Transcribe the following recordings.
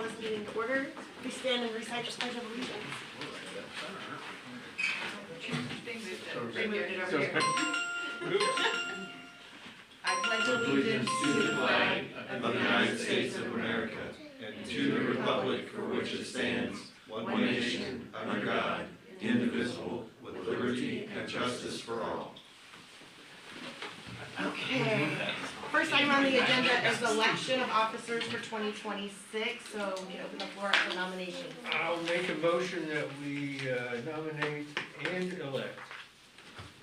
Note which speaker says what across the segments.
Speaker 1: call this meeting to order. We stand and recite the Pledge of Allegiance. They moved it over here. I pledge allegiance to the flag of the United States of America and to the republic for which it stands, one nation, under God, indivisible, with liberty and justice for all. Okay. First item on the agenda is election of officers for 2026. So we open the floor up for nominations.
Speaker 2: I'll make a motion that we nominate and elect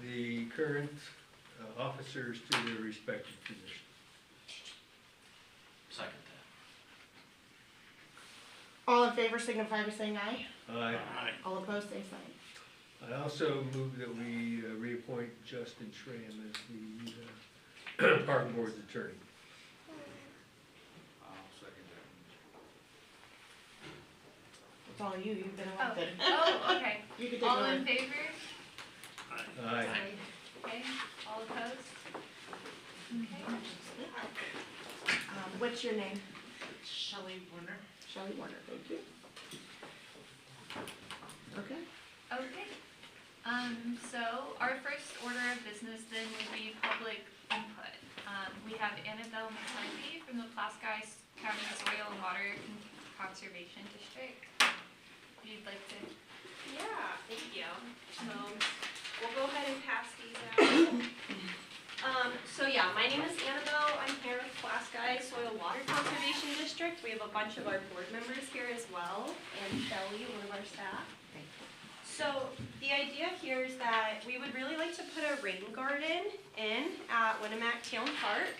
Speaker 2: the current officers to their respective positions.
Speaker 3: Second
Speaker 1: All in favor signify by saying aye.
Speaker 2: Aye.
Speaker 1: All opposed, say sign.
Speaker 2: I also move that we reappoint Justin Schramm as the Park Board's attorney.
Speaker 3: I'll second
Speaker 1: It's all you. You've been elected.
Speaker 4: Oh, okay.
Speaker 1: You can take
Speaker 4: All
Speaker 1: it
Speaker 4: in
Speaker 1: over.
Speaker 4: favor?
Speaker 2: Aye.
Speaker 4: Okay, all opposed? Okay.
Speaker 1: What's your name?
Speaker 5: Shelley Warner.
Speaker 1: Shelley Warner. Thank you. Okay.
Speaker 4: Okay. So our first order of business then would be public input. We have Annabelle McCarthy from the Pulaski County Soil and Water Conservation District. If you'd like to.
Speaker 6: Yeah, thank you. So we'll go ahead and pass these out. So yeah, my name is Annabelle. I'm here with Pulaski Soil Water Conservation District. We have a bunch of our board members here as well, and Shelley, one of our staff. So the idea here is that we would really like to put a rain garden in at Winnemac Town Park.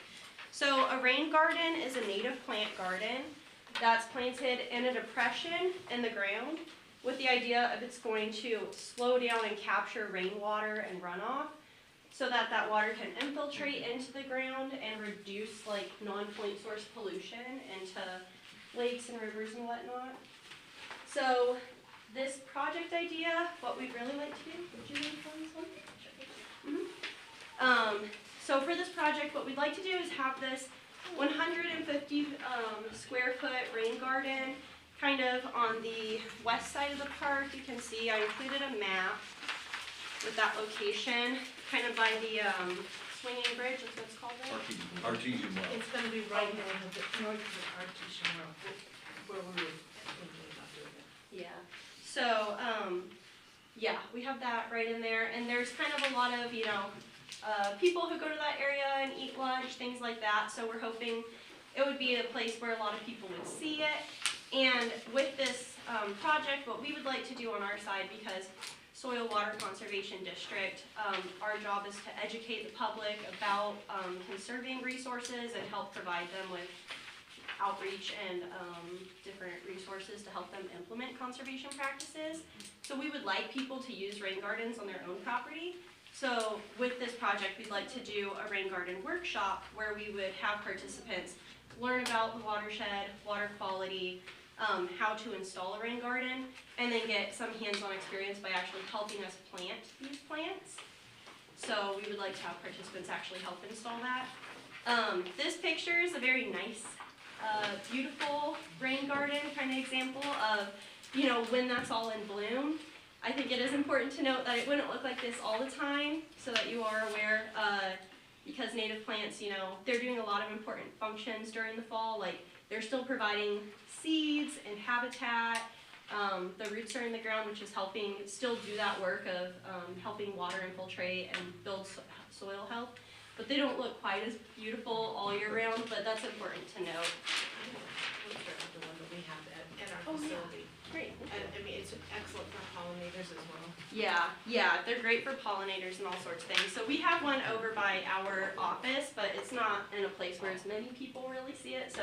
Speaker 6: So a rain garden is a native plant garden that's planted in a depression in the ground with the idea of it's going to slow down and capture rainwater and runoff so that that water can infiltrate into the ground and reduce like non-point source pollution into lakes and rivers and whatnot. So this project idea, what we'd really like to do, would you mind telling this one? So for this project, what we'd like to do is have this 150 square foot rain garden kind of on the west side of the park. You can see I included a map with that location, kind of by the swinging bridge, that's what it's called there.
Speaker 3: Artesian well.
Speaker 5: It's gonna be right north of the Artesian Road, where we were thinking about doing it.
Speaker 6: Yeah. So, yeah, we have that right in there, and there's kind of a lot of, you know, people who go to that area and eat lunch, things like that, so we're hoping it would be a place where a lot of people would see it. And with this project, what we would like to do on our side, because Soil Water Conservation District, our job is to educate the public about conserving resources and help provide them with outreach and different resources to help them implement conservation practices. So we would like people to use rain gardens on their own property. So with this project, we'd like to do a rain garden workshop where we would have participants learn about the watershed, water quality, how to install a rain garden, and then get some hands-on experience by actually helping us plant these plants. So we would like to have participants actually help install that. This picture is a very nice beautiful rain garden kind of example of, you know, when that's all in bloom. I think it is important to note that it wouldn't look like this all the time, so that you are aware, because native plants, you know, they're doing a lot of important functions during the fall, like they're still providing seeds and habitat. The roots are in the ground, which is helping still do that work of helping water infiltrate and build soil health. But they don't look quite as beautiful all year round, but that's important to note.
Speaker 5: The one that we have at our
Speaker 6: Oh, yeah.
Speaker 5: facility.
Speaker 6: Great.
Speaker 5: And I mean, it's excellent for pollinators as well.
Speaker 6: Yeah, they're great for pollinators and all sorts of things. So we have one over by our office, but it's not in a place where as many people really see it. So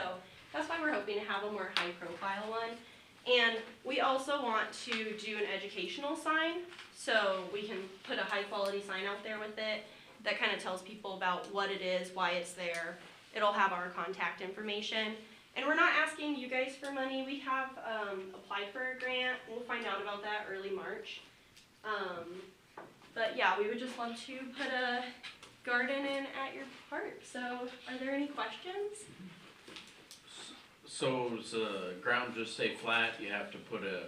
Speaker 6: that's why we're hoping to have a more high profile one. And we also want to do an educational sign. So we can put a high quality sign out there with it that kind of tells people about what it is, why it's there. It'll have our contact information. And we're not asking you guys for money. We have applied for a grant. We'll find out about that early March. But yeah, we would just love to put a garden in at your park. So are there any questions?
Speaker 3: So does the ground just stay flat, you have to put a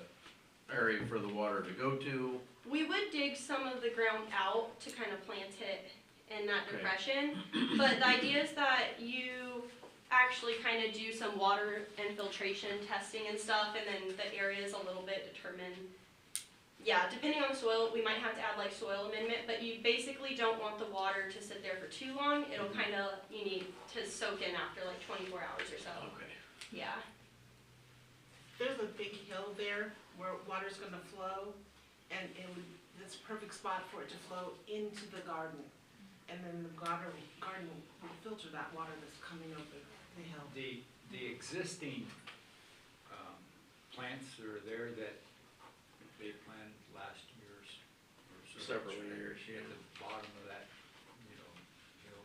Speaker 3: area for the water to go to?
Speaker 6: We would dig some of the ground out to kind of plant it in that
Speaker 3: Okay.
Speaker 6: depression, but the idea is that you actually kind of do some water infiltration testing and stuff, and then the area is a little bit determined. Yeah, depending on the soil, we might have to add like soil amendment, but you basically don't want the water to sit there for too long. It'll kind of, you need to soak in after like 24 hours or so.
Speaker 3: Okay.
Speaker 6: Yeah.
Speaker 5: There's a big hill there where water's gonna flow, and it's a perfect spot for it to flow into the garden. And then the garden will filter that water that's coming over the hill.
Speaker 7: The existing plants that are there that they planted last year's. or
Speaker 3: Several years, yeah.
Speaker 7: At the bottom of that, hill,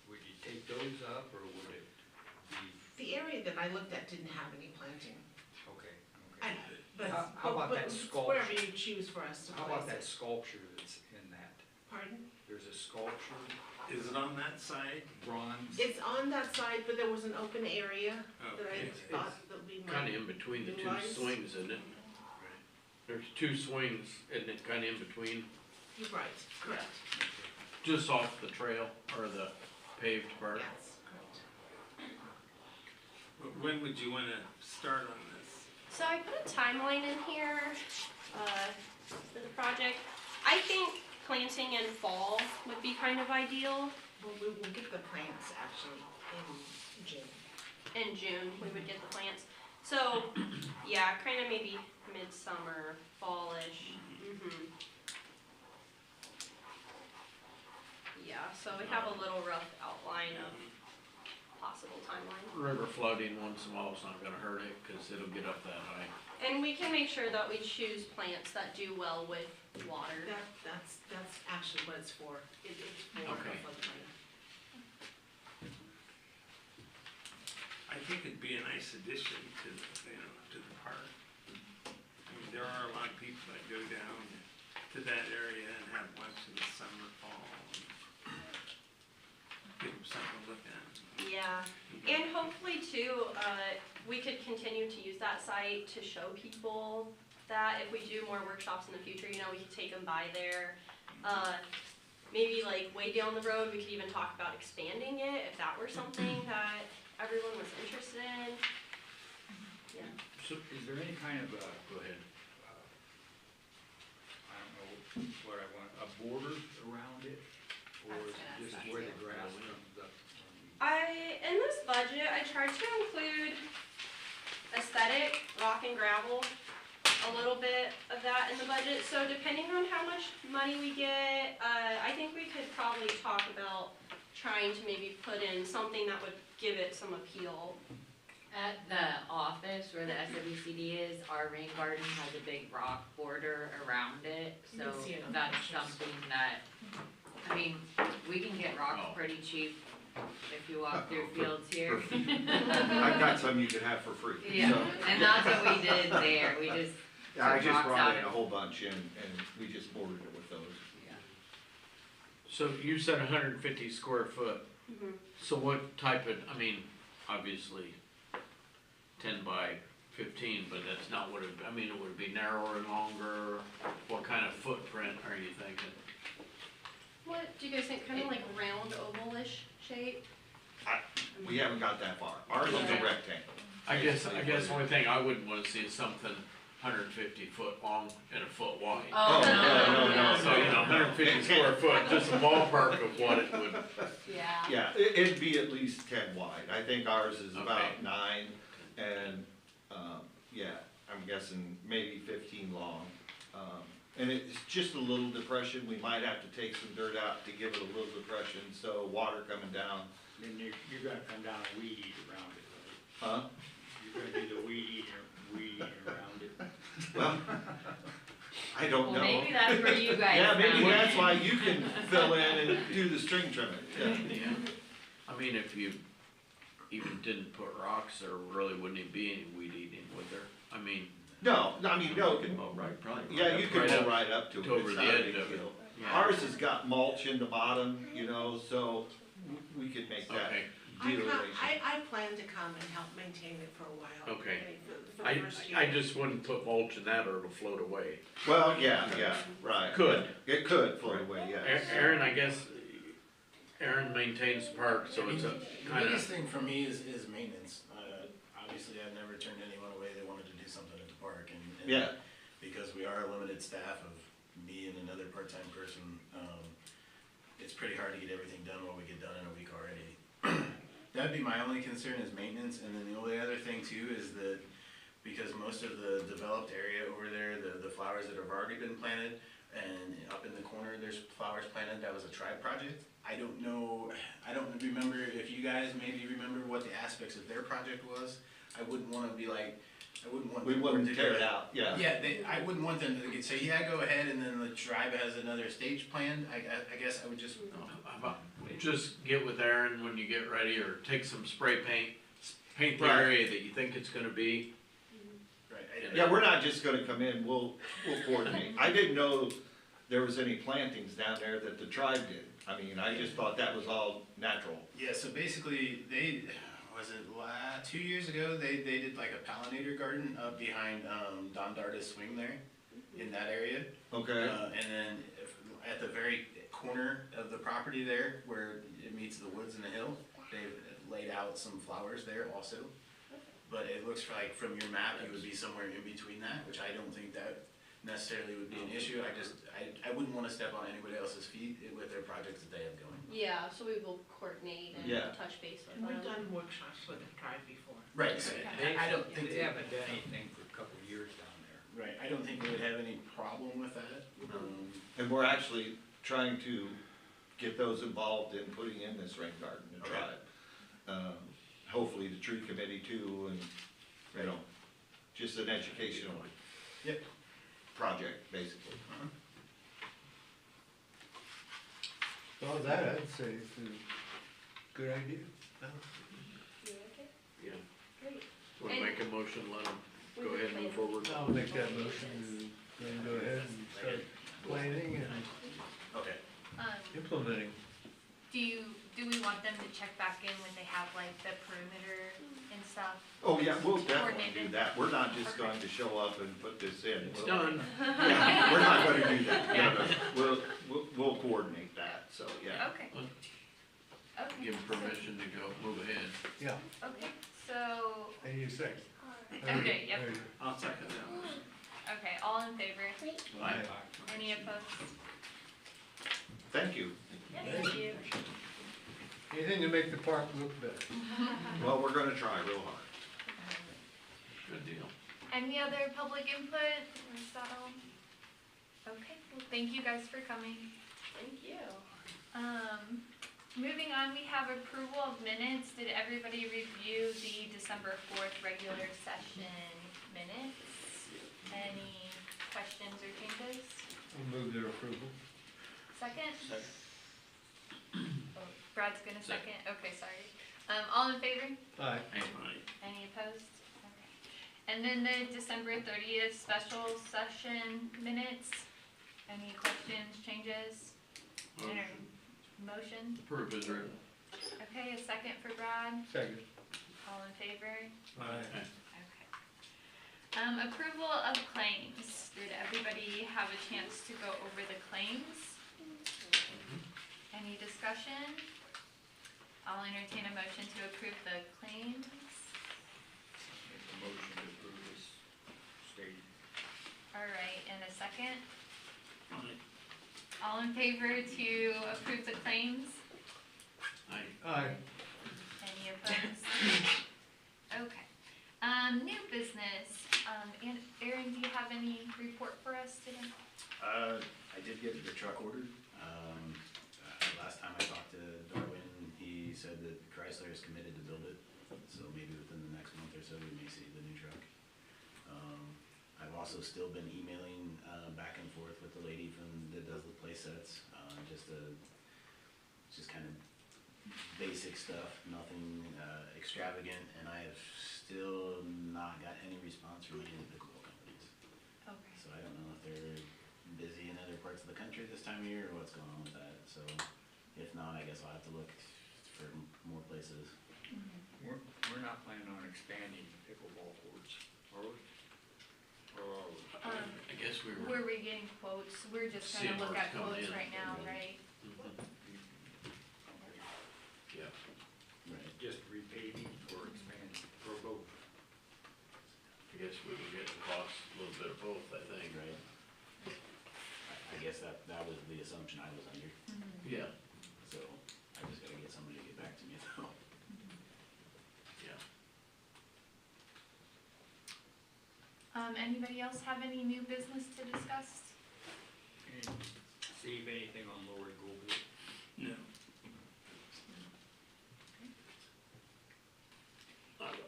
Speaker 7: would you take those up, or would it be,
Speaker 5: The area that I looked at didn't have any planting.
Speaker 7: okay.
Speaker 5: But,
Speaker 7: How about that
Speaker 5: it's
Speaker 7: sculpture?
Speaker 5: wherever you choose for us to
Speaker 7: How
Speaker 5: place
Speaker 7: about that
Speaker 5: it.
Speaker 7: sculpture that's in that?
Speaker 5: Pardon?
Speaker 7: There's a sculpture,
Speaker 1: Is it on that side?
Speaker 7: bronze.
Speaker 5: It's on that side, but there was an open area that I
Speaker 1: Okay.
Speaker 5: thought that we
Speaker 3: Kinda
Speaker 5: might.
Speaker 3: in between the two
Speaker 5: Utilize.
Speaker 3: swings, isn't it? There's two swings, isn't it, kinda in between,
Speaker 5: You're right, correct,
Speaker 3: just off the trail, or the paved part?
Speaker 5: yes, correct.
Speaker 1: When would you wanna start on this?
Speaker 6: So I put a timeline in here for the project. I think planting in fall would be kind of ideal.
Speaker 5: Well, we will get the plants actually in June.
Speaker 6: In June, we would get the plants. So, yeah, kind of maybe midsummer, fallish. Yeah, so we have a little rough outline of possible timeline.
Speaker 3: River flooding once in a while is not gonna hurt it, cause it'll get up that high.
Speaker 6: And we can make sure that we choose plants that do well with water.
Speaker 5: That's actually what it's for. It's for the
Speaker 3: Okay.
Speaker 5: floodplain.
Speaker 1: I think it'd be a nice addition to, to the park. I mean, there are a lot of people that go down to that area and have lunch in the summer, fall. Give them something to look at.
Speaker 6: Yeah, and hopefully too, we could continue to use that site to show people that if we do more workshops in the future, we could take them by there. Maybe like way down the road, we could even talk about expanding it, if that were something that everyone was interested in.
Speaker 7: So is there any kind of a,
Speaker 3: Go ahead.
Speaker 7: I don't know what I want, a border around it? Or is it just where the grass comes up?
Speaker 6: In this budget, I tried to include aesthetic, rock and gravel, a little bit of that in the budget. So depending on how much money we get, I think we could probably talk about trying to maybe put in something that would give it some appeal.
Speaker 8: At the office where the SWCD is, our rain garden has a big rock border around it,
Speaker 5: You
Speaker 8: so
Speaker 5: can see it on the
Speaker 8: that's
Speaker 5: pictures.
Speaker 8: something that, we can get rocks pretty cheap if you walk through fields here.
Speaker 9: I've got some you could have for free.
Speaker 8: Yeah,
Speaker 9: So,
Speaker 8: and that's what we did there, we just,
Speaker 9: yeah, I
Speaker 8: took
Speaker 9: just
Speaker 8: rocks
Speaker 9: brought
Speaker 8: out
Speaker 9: in a
Speaker 8: of-
Speaker 9: whole bunch and we just bordered it with those.
Speaker 3: So you said 150 square foot,
Speaker 6: Mhm.
Speaker 3: so what type of, obviously 10 by 15, but that's not what it, it would be narrower and longer, what kind of footprint are you thinking?
Speaker 6: What do you guys think, kind of like round ovalish shape?
Speaker 9: We haven't got that far. Ours is a
Speaker 6: Yeah.
Speaker 9: rectangle.
Speaker 3: I guess the only thing I wouldn't wanna see is something 150 foot long and a foot wide.
Speaker 8: oh,
Speaker 9: no.
Speaker 3: So, 150 square foot, just a ballpark of what it would,
Speaker 8: Yeah.
Speaker 9: Yeah, it'd be at least 10 wide. I think ours is
Speaker 3: Okay.
Speaker 9: about 9 and, yeah, I'm guessing maybe 15 long. And it's just a little depression. We might have to take some dirt out to give it a little depression, so water coming down.
Speaker 7: Then you're gonna come down and weed eat around it,
Speaker 9: Huh?
Speaker 7: right? You're gonna do the weed eating around it.
Speaker 9: Well, I don't
Speaker 8: Well,
Speaker 9: know.
Speaker 8: maybe that's where you guys.
Speaker 9: Yeah, maybe
Speaker 8: found it.
Speaker 9: that's why you can fill in and do the string trimming. Yeah.
Speaker 3: yeah. If you even didn't put rocks, there really wouldn't even be any weed eating, would there?
Speaker 9: No, no,
Speaker 3: Right, probably.
Speaker 9: yeah, you can
Speaker 3: Right
Speaker 9: go
Speaker 3: up
Speaker 9: right up to it.
Speaker 3: to over
Speaker 9: It's
Speaker 3: the
Speaker 9: not a
Speaker 3: edge
Speaker 9: big
Speaker 3: of it.
Speaker 9: deal.
Speaker 3: Yeah.
Speaker 9: Ours has got mulch in the bottom, so we could make that
Speaker 3: Okay,
Speaker 5: I
Speaker 9: dealerration.
Speaker 5: plan to come and help maintain it for a while.
Speaker 3: Okay.
Speaker 5: For the first year.
Speaker 3: I just wouldn't put mulch in that or it'll float away.
Speaker 9: Well, yeah, right.
Speaker 3: Could.
Speaker 9: It could float away, yes.
Speaker 3: Aaron, I guess, Aaron maintains the park, so it's a
Speaker 10: The
Speaker 3: kind
Speaker 10: biggest
Speaker 3: of,
Speaker 10: thing for me is maintenance. Obviously, I've never turned anyone away that wanted to do something at the park, and
Speaker 9: Yeah.
Speaker 10: because we are a limited staff of me and another part-time person, it's pretty hard to get everything done what we get done in a week already. That'd be my only concern is maintenance, and then the only other thing too is that because most of the developed area over there, the flowers that have already been planted, and up in the corner, there's flowers planted, that was a tribe project. I don't know, I don't remember if you guys maybe remember what the aspects of their project was. I wouldn't wanna be like, I wouldn't want.
Speaker 9: We
Speaker 10: the board
Speaker 9: wouldn't
Speaker 10: to
Speaker 9: tear
Speaker 10: go-
Speaker 9: it out, yeah.
Speaker 10: Yeah, I wouldn't want them to say, yeah, go ahead, and then the tribe has another stage planned. I guess I would just.
Speaker 3: how about, just get with Aaron when you get ready, or take some spray paint, paint the
Speaker 9: Right.
Speaker 3: area that you think it's gonna be.
Speaker 10: Right.
Speaker 9: Yeah, we're not just gonna come in, we'll coordinate. I didn't know there was any plantings down there that the tribe did. I mean, I just thought that was all natural.
Speaker 10: Yeah, so basically, was it 2 years ago, they did like a pollinator garden up behind, Don Darda's swing there, in that area.
Speaker 9: Okay,
Speaker 10: And then at the very corner of the property there, where it meets the woods and the hill, they've laid out some flowers there also. But it looks like from your map, it would be somewhere in between that, which I don't think that necessarily would be an issue. I wouldn't wanna step on anybody else's feet with their projects that they have going.
Speaker 6: Yeah, so we will coordinate and
Speaker 9: Yeah.
Speaker 6: touch base with
Speaker 5: And we've
Speaker 6: them.
Speaker 5: done workshops with the tribe before.
Speaker 10: Right, so I don't think.
Speaker 7: They haven't done anything for a couple of years down there.
Speaker 10: Right, I don't think we would have any problem with that.
Speaker 9: and we're actually trying to get those involved in putting in this rain garden, the
Speaker 10: Okay.
Speaker 9: tribe. Hopefully the tree committee too, and, you know, just an educational
Speaker 10: Yep.
Speaker 9: project, basically.
Speaker 2: Well, that I'd say is a good idea.
Speaker 6: You okay?
Speaker 3: Yeah.
Speaker 6: Great.
Speaker 3: Wanna
Speaker 6: And-
Speaker 3: make a motion, let them
Speaker 6: We
Speaker 3: go
Speaker 6: can
Speaker 3: ahead and move
Speaker 6: plan.
Speaker 3: forward?
Speaker 2: I'll make that motion to then go ahead and start planning and
Speaker 10: Okay.
Speaker 2: implementing.
Speaker 4: Do we want them to check back in when they have like the perimeter and stuff?
Speaker 9: Oh, yeah, we'll definitely do
Speaker 4: Coordinated.
Speaker 9: that. We're not just
Speaker 4: Okay.
Speaker 9: going to show up and put this in.
Speaker 3: It's
Speaker 9: We'll-
Speaker 3: done.
Speaker 9: Yeah, we're not gonna do that. No, we'll coordinate that, so, yeah.
Speaker 4: Okay. Okay.
Speaker 3: Give them permission to go, move ahead.
Speaker 2: Yeah,
Speaker 4: Okay, so,
Speaker 2: I need a second.
Speaker 4: okay, yep,
Speaker 2: There you
Speaker 3: I'll second that.
Speaker 4: okay, all in favor?
Speaker 2: Aye.
Speaker 4: Any opposed?
Speaker 9: Thank you.
Speaker 4: Thank you.
Speaker 2: go. Anything to make the park look better.
Speaker 9: Well, we're gonna try real hard.
Speaker 3: Good deal.
Speaker 4: Any other public input, or is that all? Okay, well, thank you guys for coming.
Speaker 6: Thank you.
Speaker 4: Moving on, we have approval of minutes. Did everybody review the December 4th regular session minutes? Any questions or changes?
Speaker 2: We'll move their approval.
Speaker 4: Second?
Speaker 3: Second.
Speaker 4: Oh, Brad's gonna second, okay, sorry. All in favor?
Speaker 2: Aye.
Speaker 4: Any opposed? Okay. And then the December 30th special session minutes. Any questions, changes? Motion?
Speaker 3: Approve is written.
Speaker 4: Okay, a second for Brad.
Speaker 2: Second.
Speaker 4: All in favor?
Speaker 2: Aye.
Speaker 4: Okay. Approval of claims. Did everybody have a chance to go over the claims? Any discussion? I'll entertain a motion to approve the claims.
Speaker 7: Make a motion to approve this stated.
Speaker 4: All right, and a second? All in favor to approve the claims?
Speaker 3: Aye.
Speaker 2: Aye.
Speaker 4: Any opposed? Okay. New business. And Aaron, do you have any report for us today?
Speaker 10: I did get the truck ordered. Last time I talked to Darwin, he said that Chrysler is committed to build it, so maybe within the next month or so, we may see the new truck. I've also still been emailing, back and forth with the lady that does the play sets, just kind of basic stuff, nothing, extravagant, and I have still not got any response from any of the pickleball companies.
Speaker 4: Okay.
Speaker 10: So I don't know if they're busy in other parts of the country this time of year or what's going on with that, so if not, I guess I'll have to look for more places.
Speaker 7: We're not expanding pickleball courts, are we? Or are we?
Speaker 3: I guess we were.
Speaker 4: Were we getting quotes? We're just
Speaker 3: Seeing
Speaker 4: gonna look
Speaker 3: what's
Speaker 4: at
Speaker 3: coming
Speaker 4: quotes
Speaker 3: in.
Speaker 4: right now, right?
Speaker 3: Mhm. Yeah,
Speaker 10: Right.
Speaker 7: Just repaving or expanding, or both?
Speaker 3: I guess we were getting costs, a little bit of both, I think.
Speaker 11: Right. I guess that was the assumption I was under,
Speaker 3: Yeah,
Speaker 11: so I just gotta get somebody to get back to me though.
Speaker 3: yeah.
Speaker 4: Anybody else have any new business to discuss?
Speaker 7: And Steve, anything on Lower Goldwood? No.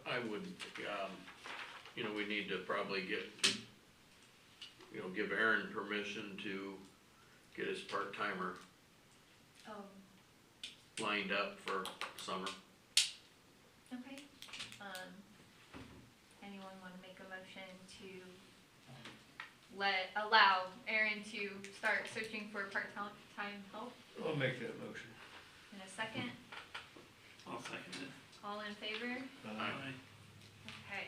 Speaker 3: I would, we need to probably give Aaron permission to get his part-timer
Speaker 4: Oh,
Speaker 3: lined up for summer.
Speaker 4: okay. Anyone wanna make a motion to allow Aaron to start searching for part-time help
Speaker 2: I'll make that motion.
Speaker 4: in a second?
Speaker 1: I'll second it.
Speaker 4: All in favor?
Speaker 2: Aye.
Speaker 4: Okay.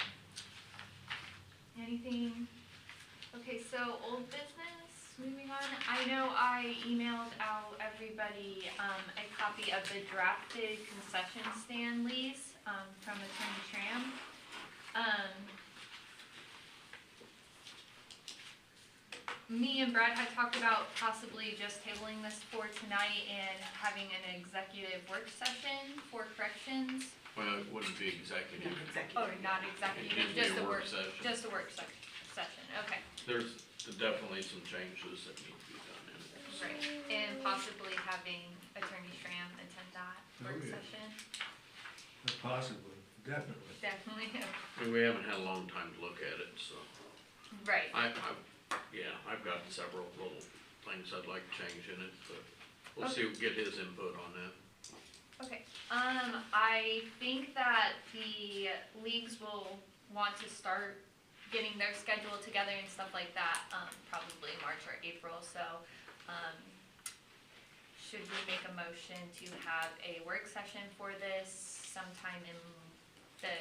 Speaker 4: Anything, okay, so old business, moving on, I know I emailed out everybody, a copy of the drafted concession stand lease, from Attorney Tram. Me and Brad had talked about possibly just tabling this for tonight and having an executive work session for corrections.
Speaker 3: Well, it wouldn't be executive,
Speaker 4: Oh, not
Speaker 3: it'd
Speaker 4: executive,
Speaker 3: just
Speaker 4: just
Speaker 3: be
Speaker 4: a
Speaker 3: a
Speaker 4: work,
Speaker 3: work session.
Speaker 4: just a work session, okay.
Speaker 3: There's definitely some changes that need to be done in it. so.
Speaker 4: Right, and possibly having Attorney Schramm attend that work
Speaker 2: Oh, yeah.
Speaker 4: session.
Speaker 2: Possibly, definitely.
Speaker 4: Definitely,
Speaker 3: I mean, we haven't had a long time to look at it, so.
Speaker 4: right,
Speaker 3: I've got several little things I'd like to change in it, but we'll see, get his input on that.
Speaker 4: okay. I think that the leagues will want to start getting their schedule together and stuff like that, probably March or April, so, should we make a motion to have a work session for this sometime in the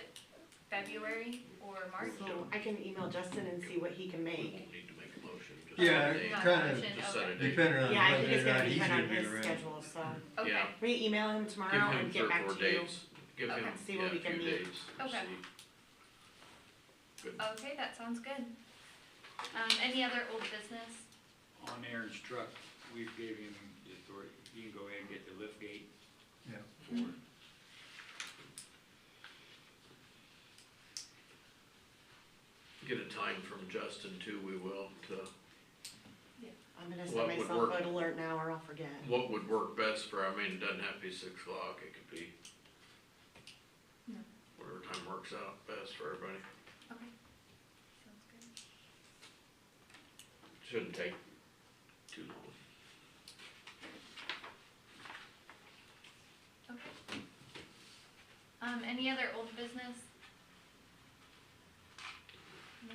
Speaker 4: February or March?
Speaker 5: So I can email Justin and see what he can
Speaker 3: We
Speaker 5: make.
Speaker 3: won't need to make a motion, just
Speaker 2: Yeah,
Speaker 3: set a date.
Speaker 4: Not a
Speaker 2: kinda-
Speaker 4: motion,
Speaker 3: Just set a
Speaker 4: okay.
Speaker 3: date.
Speaker 2: Depending on
Speaker 5: Yeah, I think
Speaker 2: whether
Speaker 5: it's
Speaker 2: or
Speaker 5: gonna
Speaker 2: not he's
Speaker 5: depend
Speaker 2: gonna
Speaker 5: on
Speaker 2: be
Speaker 5: his
Speaker 2: around.
Speaker 5: schedule, so.
Speaker 4: Okay,
Speaker 3: Yeah.
Speaker 5: We email him
Speaker 3: Give
Speaker 5: tomorrow
Speaker 3: him
Speaker 5: and
Speaker 3: 3
Speaker 5: get
Speaker 3: or
Speaker 5: back
Speaker 3: 4
Speaker 5: to you.
Speaker 3: days, give
Speaker 4: Okay.
Speaker 3: him,
Speaker 5: See what
Speaker 3: yeah,
Speaker 5: we
Speaker 3: a
Speaker 5: can
Speaker 3: few
Speaker 5: meet.
Speaker 3: days.
Speaker 4: Okay.
Speaker 3: See. Good.
Speaker 4: okay, that sounds good. Any other old business?
Speaker 7: On Aaron's truck, we gave him the authority, you can go ahead and get the lift gate.
Speaker 2: Yeah.
Speaker 7: For it.
Speaker 3: Get a time from Justin too, we will, to,
Speaker 5: I'm gonna
Speaker 3: What
Speaker 5: set
Speaker 3: would
Speaker 5: myself
Speaker 3: work?
Speaker 5: an alert now or I'll forget.
Speaker 3: what would work best for, I mean, it doesn't have to be 6 o'clock, it could be
Speaker 4: No.
Speaker 3: whatever time works out best for everybody.
Speaker 4: Okay. Sounds good.
Speaker 3: Shouldn't take too long.
Speaker 4: Okay. Any other old business? No?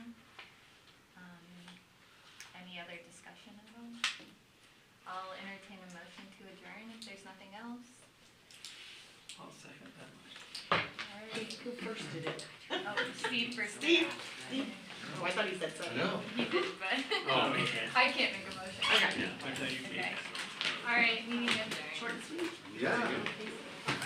Speaker 4: Any other discussion at all? I'll entertain a motion to adjourn if there's nothing else.
Speaker 1: I'll second that motion.
Speaker 4: Alright.
Speaker 5: Who first did it?
Speaker 4: Oh, Steve first.
Speaker 5: Steve. Oh, I thought he said second.
Speaker 1: No.
Speaker 4: He did, but
Speaker 3: Oh,
Speaker 4: I can't make a motion.
Speaker 5: Okay.
Speaker 3: yeah.
Speaker 1: I thought you
Speaker 4: Okay. Alright, meeting adjourned.
Speaker 5: Short and sweet.
Speaker 1: Yeah.